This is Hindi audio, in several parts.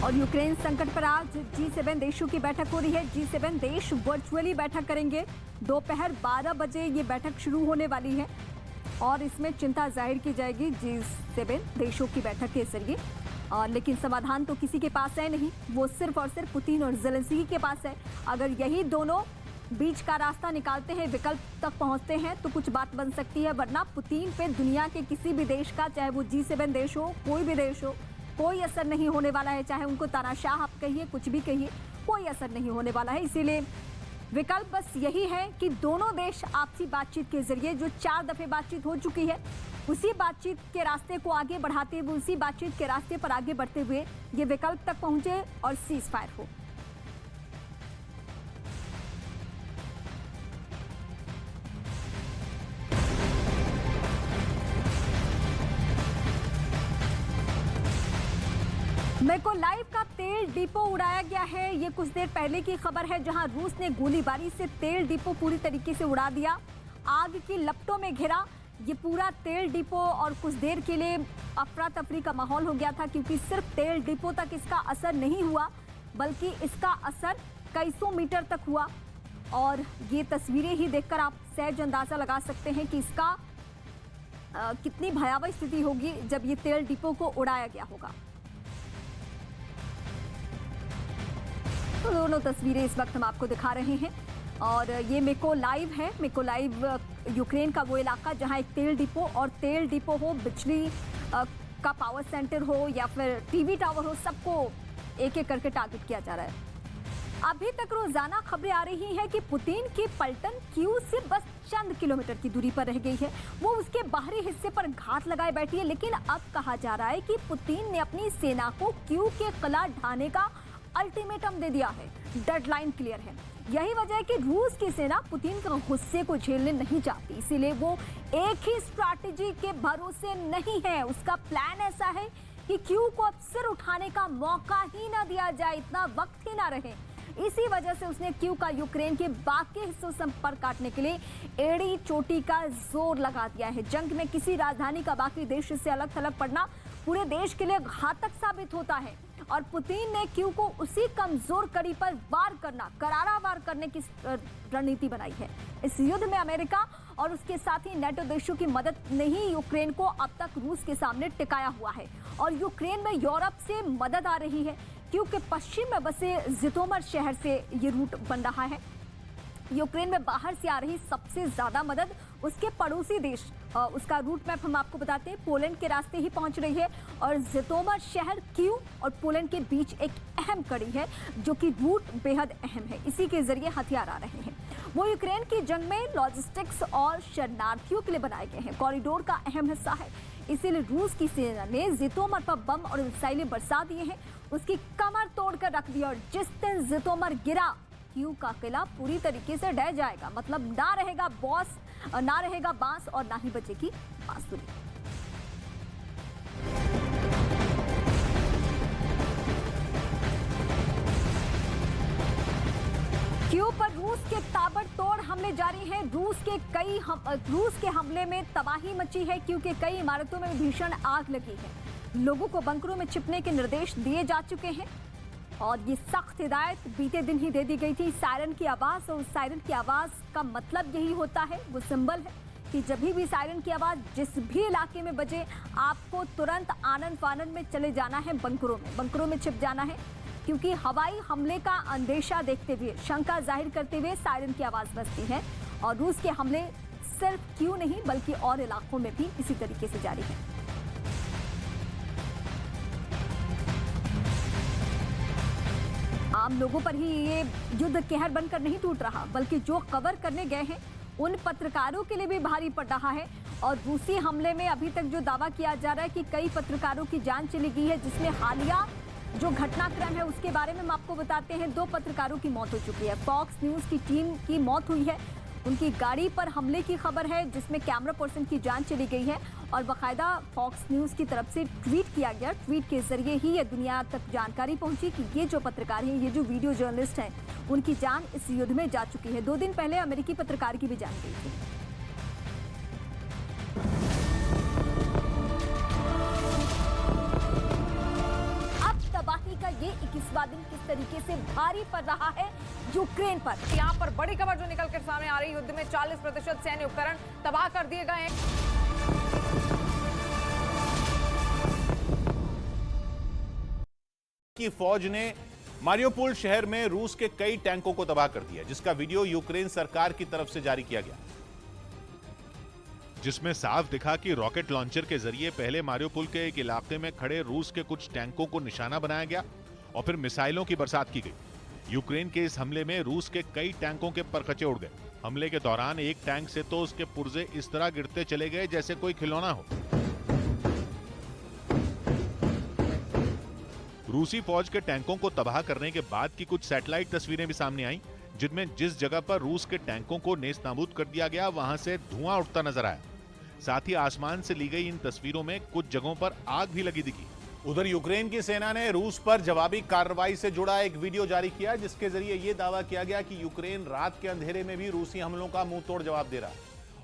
और यूक्रेन संकट पर आज G7 देशों की बैठक हो रही है। G7 देश वर्चुअली बैठक करेंगे। दोपहर 12 बजे ये बैठक शुरू होने वाली है और इसमें चिंता जाहिर की जाएगी G7 देशों की बैठक के जरिए। लेकिन समाधान तो किसी के पास है नहीं, वो सिर्फ और सिर्फ पुतिन और ज़ेलेंस्की के पास है। अगर यही दोनों बीच का रास्ता निकालते हैं, विकल्प तक पहुंचते हैं तो कुछ बात बन सकती है, वरना पुतिन पे दुनिया के किसी भी देश का, चाहे वो G7 देश हो, कोई भी देश हो, कोई असर नहीं होने वाला है। चाहे उनको तानाशाह आप कहिए, कुछ भी कहिए, कोई असर नहीं होने वाला है। इसीलिए विकल्प बस यही है कि दोनों देश आपसी बातचीत के जरिए, जो 4 दफे बातचीत हो चुकी है, उसी बातचीत के रास्ते को आगे बढ़ाते हुए, उसी बातचीत के रास्ते पर आगे बढ़ते हुए ये विकल्प तक पहुंचे और सीज फायर हो। लाइव का तेल डिपो उड़ाया गया है। ये कुछ देर पहले की खबर है, जहां रूस ने गोलीबारी से तेल डिपो पूरी तरीके से उड़ा दिया, आग की लपटों में घिरा ये पूरा तेल डिपो। और कुछ देर के लिए अफरा तफरी का माहौल हो गया था, क्योंकि सिर्फ तेल डिपो तक इसका असर नहीं हुआ, बल्कि इसका असर कई सौ मीटर तक हुआ। और ये तस्वीरें ही देखकर आप सहज अंदाजा लगा सकते हैं कि इसका कितनी भयावह स्थिति होगी जब ये तेल डिपो को उड़ाया गया होगा। तो दोनों तस्वीरें इस वक्त हम आपको दिखा रहे हैं और ये मिकोलाइव है। मिकोलाइव यूक्रेन का वो इलाका जहां एक तेल डिपो, और तेल डिपो हो, बिजली का पावर सेंटर हो या फिर टीवी टावर हो, सबको एक एक करके टारगेट किया जा रहा है। अभी तक रोजाना खबरें आ रही हैं कि पुतिन की पलटन कीव से बस चंद किलोमीटर की दूरी पर रह गई है, वो उसके बाहरी हिस्से पर घात लगाए बैठी है। लेकिन अब कहा जा रहा है कि पुतिन ने अपनी सेना को कीव के किला ढाने का अल्टीमेटम दे दिया है, डेडलाइन क्लियर है। यही वजह है कि रूस की सेना पुतिन के गुस्से को झेलने नहीं चाहती, इसीलिए वो एक ही स्ट्रैटेजी के भरोसे नहीं है। उसका प्लान ऐसा है कि कीव को अब सिर उठाने का मौका ही ना दिया जाए, इतना वक्त ही ना रहे। इसी वजह से उसने कीव का यूक्रेन के बाकी हिस्सों से संपर्क काटने के लिए एड़ी चोटी का जोर लगा दिया है। जंग में किसी राजधानी का बाकी देश से अलग थलग पड़ना पूरे देश के लिए घातक साबित होता है, और पुतिन ने कीव को उसी कमजोर कड़ी पर वार करना, करारा वार करने की रणनीति बनाई है। इस युद्ध में अमेरिका और उसके साथ ही नेटो देशों की मदद ने ही यूक्रेन को अब तक रूस के सामने टिकाया हुआ है, और यूक्रेन में यूरोप से मदद आ रही है, क्योंकि पश्चिम में बसे जितोमर शहर से ये रूट बन रहा है। यूक्रेन में बाहर से आ रही सबसे ज्यादा मदद उसके पड़ोसी देश, उसका रूट मैप हम आपको बताते हैं, पोलैंड के रास्ते ही पहुंच रही है। और जितोमर शहर कीव और पोलैंड के बीच एक अहम कड़ी है, जो कि रूट बेहद अहम है। इसी के जरिए हथियार आ रहे हैं। वो यूक्रेन की जंग में लॉजिस्टिक्स और शरणार्थियों के लिए बनाए गए हैं, कॉरिडोर का अहम हिस्सा है। इसीलिए रूस की सेना ने जितोमर पर बम और मिसाइलें बरसा दिए हैं, उसकी कमर तोड़कर रख दी। और जिस दिन जितोमर गिरा, कीव का किला पूरी तरीके से ढह जाएगा। मतलब ना रहेगा ना रहेगा बांस और ना ही बचेगी बांसुरी। कीव पर रूस के ताबड़तोड़ हमले जारी हैं। रूस के हमले में तबाही मची है, क्योंकि कई इमारतों में भीषण आग लगी है। लोगों को बंकरों में छिपने के निर्देश दिए जा चुके हैं, और ये सख्त हिदायत बीते दिन ही दे दी गई थी। सायरन की आवाज, और उस सायरन की आवाज का मतलब यही होता है, वो सिंबल है कि जब भी सायरन की आवाज जिस भी इलाके में बजे, आपको तुरंत आनन फानन में चले जाना है, बंकरों में छिप जाना है, क्योंकि हवाई हमले का अंदेशा देखते हुए, शंका जाहिर करते हुए सायरन की आवाज बजती है। और रूस के हमले सिर्फ क्यों नहीं, बल्कि और इलाकों में भी इसी तरीके से जारी है। आम लोगों पर ही ये युद्ध कहर बनकर नहीं टूट रहा, बल्कि जो कवर करने गए हैं उन पत्रकारों के लिए भी भारी पड़ रहा है। और रूसी हमले में अभी तक जो दावा किया जा रहा है कि कई पत्रकारों की जान चली गई है, जिसमें हालिया जो घटनाक्रम है उसके बारे में हम आपको बताते हैं। 2 पत्रकारों की मौत हो चुकी है। फॉक्स न्यूज की टीम की मौत हुई है, उनकी गाड़ी पर हमले की खबर है, जिसमें कैमरा पर्सन की जान चली गई है। और बाकायदा फॉक्स न्यूज की तरफ से ट्वीट किया गया, ट्वीट के जरिए ही ये दुनिया तक जानकारी पहुंची कि ये जो पत्रकार हैं, ये जो वीडियो जर्नलिस्ट हैं, उनकी जान इस युद्ध में जा चुकी है। 2 दिन पहले अमेरिकी पत्रकार की भी जान गई थी। अब तबाही का ये 21वां दिन किस तरीके से भारी पड़ रहा है यूक्रेन पर। यहाँ पर बड़ी खबर जो निकल कर सामने आ रही, युद्ध में 40% सैन्य उपकरण तबाह कर दिए गए हैं। की फौज ने मारियोपोल शहर में रूस के कई टैंकों को तबाह कर दिया, जिसका वीडियो यूक्रेन सरकार की तरफ से जारी किया गया, जिसमें साफ दिखा कि रॉकेट लॉन्चर के जरिए पहले मारियोपोल के एक इलाके में खड़े रूस के कुछ टैंकों को निशाना बनाया गया और फिर मिसाइलों की बरसात की गई। यूक्रेन के इस हमले में रूस के कई टैंकों के परखचे उड़ गए। हमले के दौरान एक टैंक से तो उसके पुर्जे इस तरह गिरते चले गए जैसे कोई खिलौना हो। रूसी फौज के टैंकों को तबाह करने के बाद की कुछ सैटेलाइट तस्वीरें भी सामने आईं, जिनमें जिस जगह पर रूस के टैंकों को नेस्तनाबूद कर दिया गया वहां से धुआं उठता नजर आया। साथ ही आसमान से ली गई इन तस्वीरों में कुछ जगहों पर आग भी लगी दिखी। उधर यूक्रेन की सेना ने रूस पर जवाबी कार्रवाई से जुड़ा एक वीडियो जारी किया, जिसके जरिए यह दावा किया गया कि यूक्रेन रात के अंधेरे में भी रूसी हमलों का मुंह तोड़ जवाब दे रहा है।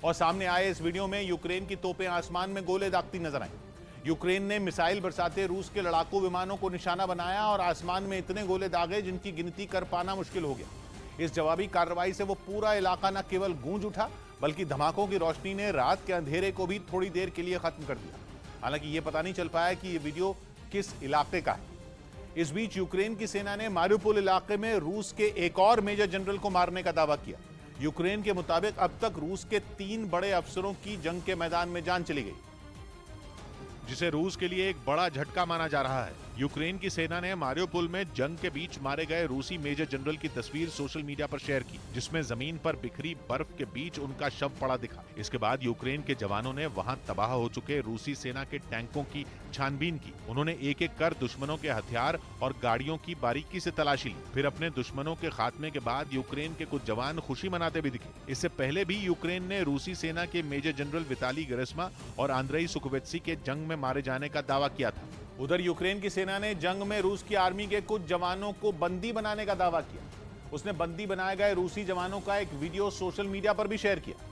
और सामने आए इस वीडियो में यूक्रेन की तोपें आसमान में गोले दागती नजर आई। यूक्रेन ने मिसाइल बरसाते रूस के लड़ाकू विमानों को निशाना बनाया और आसमान में इतने गोले दागे जिनकी गिनती कर पाना मुश्किल हो गया। इस जवाबी कार्रवाई से वो पूरा इलाका न केवल गूंज उठा, बल्कि धमाकों की रोशनी ने रात के अंधेरे को भी थोड़ी देर के लिए खत्म कर दिया। हालांकि ये पता नहीं चल पाया कि ये वीडियो किस इलाके का है। इस बीच यूक्रेन की सेना ने मारियोपोल इलाके में रूस के एक और मेजर जनरल को मारने का दावा किया। यूक्रेन के मुताबिक अब तक रूस के 3 बड़े अफसरों की जंग के मैदान में जान चली गई, जिसे रूस के लिए एक बड़ा झटका माना जा रहा है। यूक्रेन की सेना ने मारियोपोल में जंग के बीच मारे गए रूसी मेजर जनरल की तस्वीर सोशल मीडिया पर शेयर की, जिसमें जमीन पर बिखरी बर्फ के बीच उनका शव पड़ा दिखा। इसके बाद यूक्रेन के जवानों ने वहां तबाह हो चुके रूसी सेना के टैंकों की छानबीन की। उन्होंने एक एक कर दुश्मनों के हथियार और गाड़ियों की बारीकी से तलाशी ली। फिर अपने दुश्मनों के खात्मे के बाद यूक्रेन के कुछ जवान खुशी मनाते भी दिखे। इससे पहले भी यूक्रेन ने रूसी सेना के मेजर जनरल विताली गेरेस्मा और आंद्रेई सुकोवेत्सी के जंग में मारे जाने का दावा किया था। उधर यूक्रेन की सेना ने जंग में रूस की आर्मी के कुछ जवानों को बंदी बनाने का दावा किया। उसने बंदी बनाए गए रूसी जवानों का एक वीडियो सोशल मीडिया पर भी शेयर किया,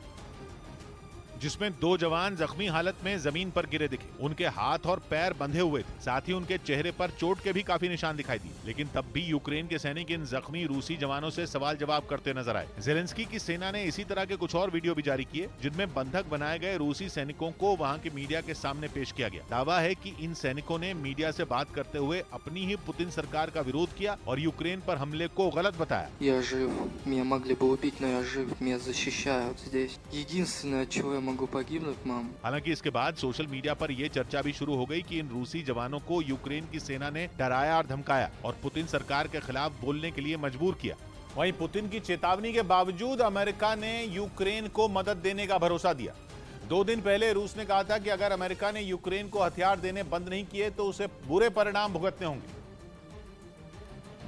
जिसमें 2 जवान जख्मी हालत में जमीन पर गिरे दिखे। उनके हाथ और पैर बंधे हुए थे। साथ ही उनके चेहरे पर चोट के भी काफी निशान दिखाई दिए। लेकिन तब भी यूक्रेन के सैनिक इन जख्मी रूसी जवानों से सवाल जवाब करते नजर आए। ज़ेलेंस्की की सेना ने इसी तरह के कुछ और वीडियो भी जारी किए, जिनमें बंधक बनाए गए रूसी सैनिकों को वहां के मीडिया के सामने पेश किया गया। दावा है कि इन सैनिकों ने मीडिया से बात करते हुए अपनी ही पुतिन सरकार का विरोध किया और यूक्रेन पर हमले को गलत बताया। Я жив, меня могли бы убить, но я жив, меня защищают здесь. Единственное, от чего я могу погибнуть, мам. हालांकि इसके बाद सोशल मीडिया पर यह चर्चा भी शुरू हो गई कि इन रूसी जवानों को यूक्रेन की सेना ने डराया और धमकाया और पुतिन सरकार के खिलाफ बोलने के लिए मजबूर किया। वहीं पुतिन की चेतावनी के बावजूद अमेरिका ने यूक्रेन को मदद देने का भरोसा दिया। 2 दिन पहले रूस ने कहा था कि अगर अमेरिका ने यूक्रेन को हथियार देने बंद नहीं किए तो उसे बुरे परिणाम भुगतने होंगे।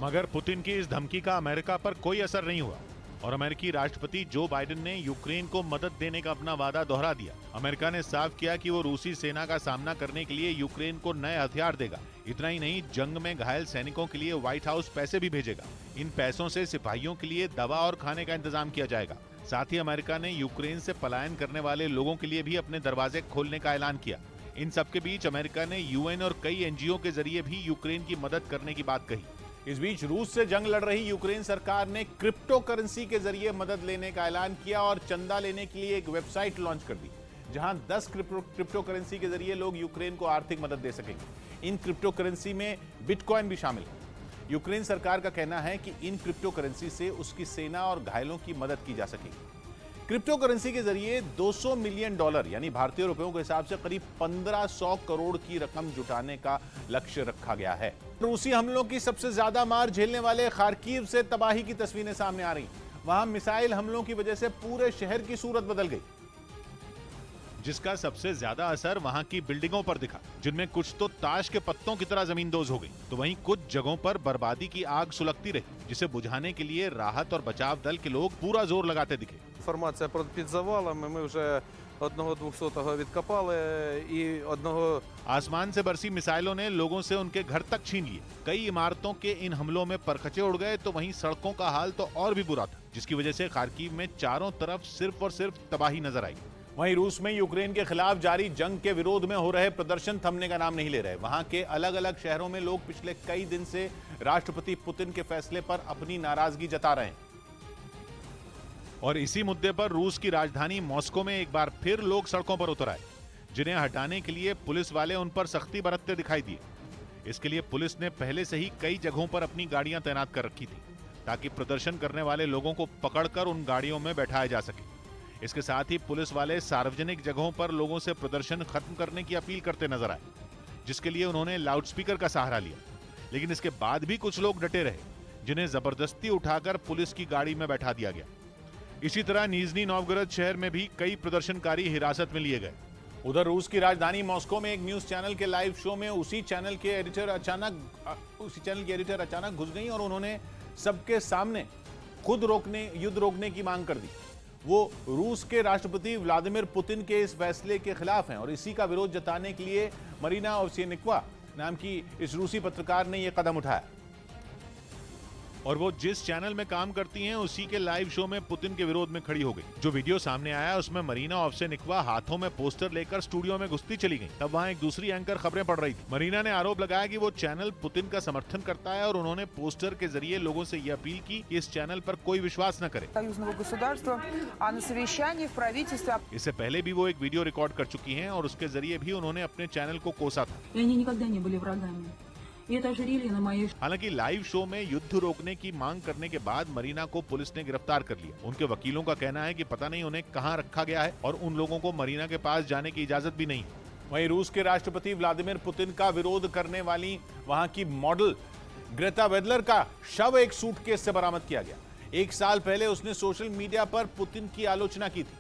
मगर पुतिन की इस धमकी का अमेरिका पर कोई असर नहीं हुआ और अमेरिकी राष्ट्रपति जो बाइडेन ने यूक्रेन को मदद देने का अपना वादा दोहरा दिया। अमेरिका ने साफ किया कि वो रूसी सेना का सामना करने के लिए यूक्रेन को नए हथियार देगा। इतना ही नहीं, जंग में घायल सैनिकों के लिए व्हाइट हाउस पैसे भी भेजेगा। इन पैसों से सिपाहियों के लिए दवा और खाने का इंतजाम किया जाएगा। साथ ही अमेरिका ने यूक्रेन से पलायन करने वाले लोगों के लिए भी अपने दरवाजे खोलने का ऐलान किया। इन सबके बीच अमेरिका ने यूएन और कई एनजीओ के जरिए भी यूक्रेन की मदद करने की बात कही। इस बीच रूस से जंग लड़ रही यूक्रेन सरकार ने क्रिप्टो करेंसी के जरिए मदद लेने का ऐलान किया और चंदा लेने के लिए एक वेबसाइट लॉन्च कर दी, जहां 10 क्रिप्टो करेंसी के जरिए लोग यूक्रेन को आर्थिक मदद दे सकेंगे। इन क्रिप्टो करेंसी में बिटकॉइन भी शामिल है। यूक्रेन सरकार का कहना है कि इन क्रिप्टो करेंसी से उसकी सेना और घायलों की मदद की जा सकेगी। क्रिप्टो करेंसी के जरिए $200 मिलियन यानी भारतीय रुपयों के हिसाब से करीब 1500 करोड़ की रकम जुटाने का लक्ष्य रखा गया है। रूसी हमलों की सबसे ज्यादा मार झेलने वाले खार्किव से तबाही की तस्वीरें सामने आ रही। वहां मिसाइल हमलों की वजह से पूरे शहर की सूरत बदल गई, जिसका सबसे ज्यादा असर वहां की बिल्डिंगों पर दिखा, जिनमें कुछ तो ताश के पत्तों की तरह जमींदोज हो गई, तो वहीं कुछ जगहों पर बर्बादी की आग सुलगती रही, जिसे बुझाने के लिए राहत और बचाव दल के लोग पूरा जोर लगाते दिखे। Інформація про під завалами. Ми вже одного 200-го відкопали і одного. आसमान से बरसी मिसाइलों ने लोगों से उनके घर तक छीन लिए। कई इमारतों के इन हमलों में परखचे उड़ गए, तो वहीं सड़कों का हाल तो और भी बुरा था, जिसकी वजह से खार्किव में चारों तरफ सिर्फ और सिर्फ तबाही नजर आई। वहीं रूस में यूक्रेन के खिलाफ जारी जंग के विरोध में हो रहे प्रदर्शन थमने का नाम नहीं ले रहे। वहां के अलग अलग शहरों में लोग पिछले कई दिन से राष्ट्रपति पुतिन के फैसले पर अपनी नाराजगी जता रहे हैं। और इसी मुद्दे पर रूस की राजधानी मॉस्को में एक बार फिर लोग सड़कों पर उतर आए, जिन्हें हटाने के लिए पुलिस वाले उन पर सख्ती बरतते दिखाई दिए। इसके लिए पुलिस ने पहले से ही कई जगहों पर अपनी गाड़ियां तैनात कर रखी थी, ताकि प्रदर्शन करने वाले लोगों को पकड़कर उन गाड़ियों में बैठाया जा सके। इसके साथ ही पुलिस वाले सार्वजनिक जगहों पर लोगों से प्रदर्शन खत्म करने की अपील करते नजर आए, जिसके लिए उन्होंने लाउडस्पीकर का सहारा लिया। लेकिन इसके बाद भी कुछ लोग डटे रहे, जिन्हें जबरदस्ती उठाकर पुलिस की गाड़ी में बैठा दिया गया। इसी तरह निजनी नोवगोरोद शहर में भी कई प्रदर्शनकारी हिरासत में लिए गए। उधर रूस की राजधानी मॉस्को में एक न्यूज चैनल के लाइव शो में उसी चैनल के एडिटर अचानक घुस गई और उन्होंने सबके सामने युद्ध रोकने की मांग कर दी। वो रूस के राष्ट्रपति व्लादिमीर पुतिन के इस फैसले के खिलाफ हैं और इसी का विरोध जताने के लिए मरीना ओवसीनिकोवा नाम की इस रूसी पत्रकार ने यह कदम उठाया। और वो जिस चैनल में काम करती हैं उसी के लाइव शो में पुतिन के विरोध में खड़ी हो गई। जो वीडियो सामने आया उसमें मरीना ओवसीनिकोवा हाथों में पोस्टर लेकर स्टूडियो में घुसती चली गई। तब वहां एक दूसरी एंकर खबरें पढ़ रही थी। मरीना ने आरोप लगाया कि वो चैनल पुतिन का समर्थन करता है और उन्होंने पोस्टर के जरिए लोगों से यह अपील की कि इस चैनल पर कोई विश्वास न करे। इससे पहले भी वो एक वीडियो रिकॉर्ड कर चुकी हैं और उसके जरिए भी उन्होंने अपने चैनल को कोसा था। हालांकि लाइव शो में युद्ध रोकने की मांग करने के बाद मरीना को पुलिस ने गिरफ्तार कर लिया। उनके वकीलों का कहना है कि पता नहीं उन्हें कहां रखा गया है और उन लोगों को मरीना के पास जाने की इजाजत भी नहीं। वहीं रूस के राष्ट्रपति व्लादिमीर पुतिन का विरोध करने वाली वहां की मॉडल ग्रेटा वेडलर का शव एक सूटकेस से बरामद किया गया। 1 साल पहले उसने सोशल मीडिया पर पुतिन की आलोचना की थी।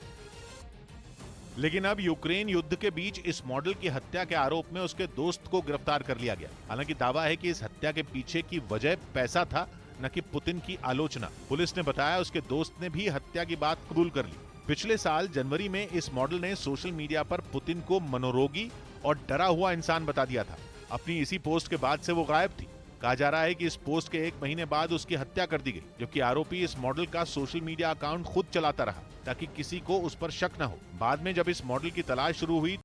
लेकिन अब यूक्रेन युद्ध के बीच इस मॉडल की हत्या के आरोप में उसके दोस्त को गिरफ्तार कर लिया गया। हालांकि दावा है कि इस हत्या के पीछे की वजह पैसा था, न कि पुतिन की आलोचना। पुलिस ने बताया उसके दोस्त ने भी हत्या की बात कबूल कर ली। पिछले साल जनवरी में इस मॉडल ने सोशल मीडिया पर पुतिन को मनोरोगी और डरा हुआ इंसान बता दिया था। अपनी इसी पोस्ट के बाद से वो गायब थी। कहा जा रहा है कि इस पोस्ट के 1 महीने बाद उसकी हत्या कर दी गई, जबकि आरोपी इस मॉडल का सोशल मीडिया अकाउंट खुद चलाता रहा ताकि किसी को उस पर शक न हो। बाद में जब इस मॉडल की तलाश शुरू हुई